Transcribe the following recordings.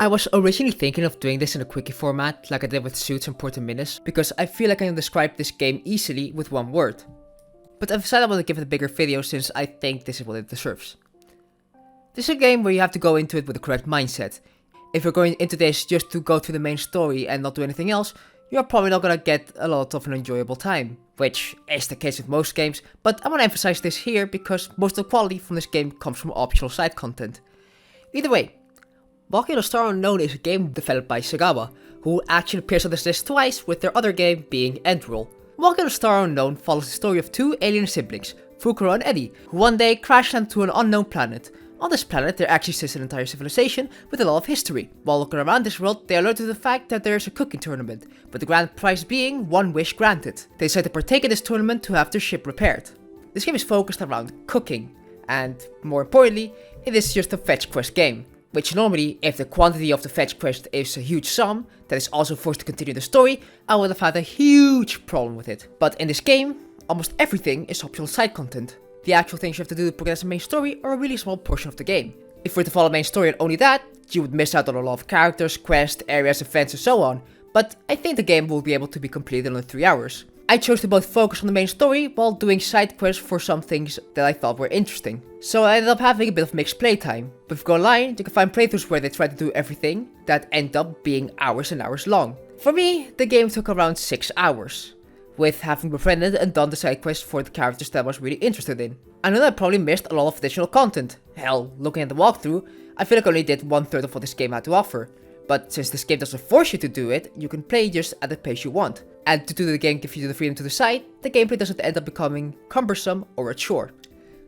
I was originally thinking of doing this in a quickie format like I did with Suits and Porta Minis, because I feel like I can describe this game easily with one word. But I've decided I want to give it a bigger video since I think this is what it deserves. This is a game where you have to go into it with the correct mindset. If you're going into this just to go through the main story and not do anything else, you're probably not gonna get a lot of an enjoyable time, which is the case with most games, but I want to emphasize this here because most of the quality from this game comes from optional side content. Either way, Walking on a Star Unknown is a game developed by Sagawa, who actually appears on this list twice, with their other game being Endroll. Walking on a Star Unknown follows the story of two alien siblings, Fukuro and Eddie, who one day crash land to an unknown planet. On this planet, there actually sits an entire civilization with a lot of history. While looking around this world, they alert to the fact that there is a cooking tournament, with the grand prize being one wish granted. They decide to partake in this tournament to have their ship repaired. This game is focused around cooking, and more importantly, it is just a fetch quest game. Which normally, if the quantity of the fetch quest is a huge sum that is also forced to continue the story, I would have had a huge problem with it. But in this game, almost everything is optional side content. The actual things you have to do to progress the main story are a really small portion of the game. If we were to follow the main story and only that, you would miss out on a lot of characters, quests, areas, events and so on. But I think the game will be able to be completed in only 3 hours. I chose to both focus on the main story while doing side quests for some things that I thought were interesting. So I ended up having a bit of mixed playtime. But if you go online, you can find playthroughs where they try to do everything that end up being hours and hours long. For me, the game took around 6 hours, with having befriended and done the side quests for the characters that I was really interested in. I know that I probably missed a lot of additional content. Hell, looking at the walkthrough, I feel like I only did 1/3 of what this game had to offer. But since this game doesn't force you to do it, you can play just at the pace you want. And to do the game gives you the freedom to decide, the gameplay doesn't end up becoming cumbersome or a chore.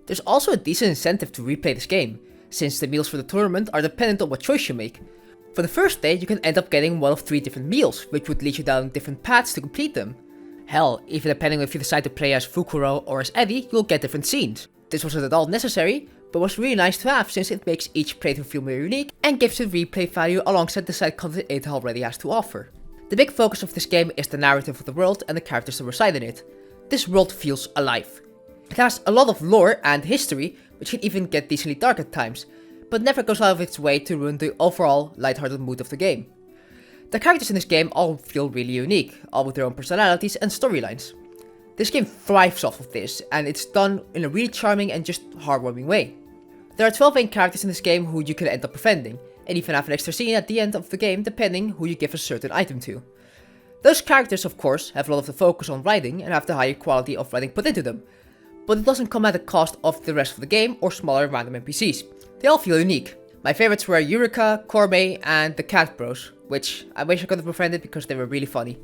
There's also a decent incentive to replay this game, since the meals for the tournament are dependent on what choice you make. For the first day, you can end up getting one of 3 different meals, which would lead you down different paths to complete them. Hell, even depending on if you decide to play as Fukuro or as Eddie, you'll get different scenes. This wasn't at all necessary, but was really nice to have since it makes each playthrough feel more unique and gives it replay value alongside the side content it already has to offer. The big focus of this game is the narrative of the world and the characters that reside in it. This world feels alive. It has a lot of lore and history, which can even get decently dark at times, but never goes out of its way to ruin the overall lighthearted mood of the game. The characters in this game all feel really unique, all with their own personalities and storylines. This game thrives off of this, and it's done in a really charming and just heartwarming way. There are 12 main characters in this game who you can end up befriending, and even have an extra scene at the end of the game depending who you give a certain item to. Those characters of course have a lot of the focus on writing and have the higher quality of writing put into them, but it doesn't come at the cost of the rest of the game or smaller random NPCs. They all feel unique. My favorites were Eureka, Cormay and the Cat Bros, which I wish I could have befriended because they were really funny.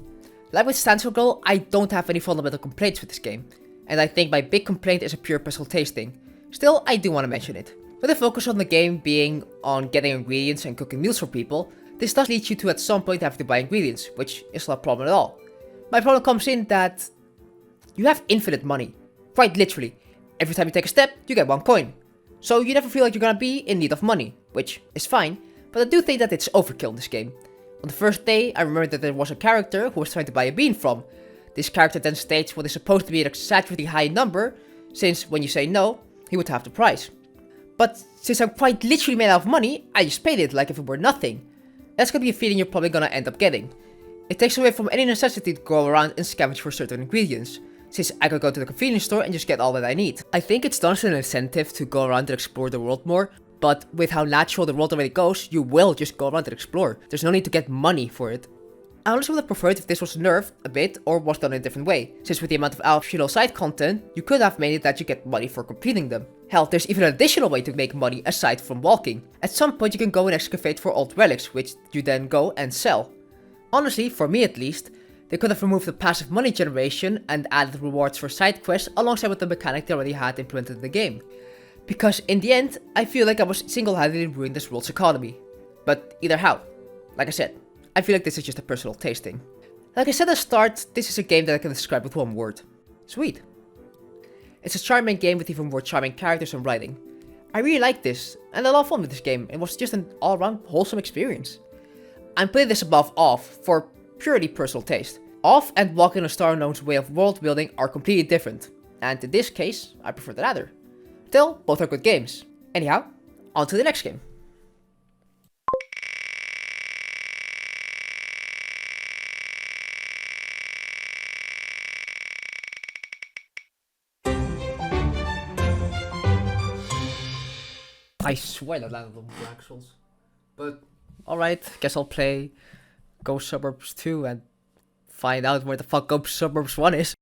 Like with Stencil Girl, I don't have any fundamental complaints with this game, and I think my big complaint is a pure personal tasting. Still, I do want to mention it. With the focus on the game being on getting ingredients and cooking meals for people, this does lead you to at some point having to buy ingredients, which is not a problem at all. My problem comes in that you have infinite money. Quite literally. Every time you take a step, you get 1 coin. So you never feel like you're gonna be in need of money, which is fine, but I do think that it's overkill in this game. On the first day, I remember that there was a character who was trying to buy a bean from. This character then states what is supposed to be an exaggeratedly high number, since when you say no, he would have the prize. But since I'm quite literally made out of money, I just paid it like if it were nothing. That's gonna be a feeling you're probably gonna end up getting. It takes away from any necessity to go around and scavenge for certain ingredients, since I could go to the convenience store and just get all that I need. I think it's done as an incentive to go around and explore the world more, but with how natural the world already goes, you will just go around and explore. There's no need to get money for it. I honestly would have preferred if this was nerfed a bit or was done in a different way, since with the amount of optional side content, you could have made it that you get money for completing them. Hell, there's even an additional way to make money aside from walking. At some point you can go and excavate for old relics, which you then go and sell. Honestly, for me at least, they could have removed the passive money generation and added rewards for side quests alongside with the mechanic they already had implemented in the game. Because in the end, I feel like I was single-handedly ruining this world's economy. But either how, like I said, I feel like this is just a personal tasting. Like I said at the start, this is a game that I can describe with one word. Sweet. It's a charming game with even more charming characters and writing. I really like this, and I had a lot of fun with this game. It was just an all-around wholesome experience. I'm putting this above Off for purely personal taste. Off and Walking on a Star Unknown's way of world building are completely different, and in this case, I prefer the latter. Still, both are good games. Anyhow, on to the next game. I swear that landed on Black Souls. But alright, guess I'll play Ghost Suburbs 2 and find out where the fuck Ghost Suburbs 1 is.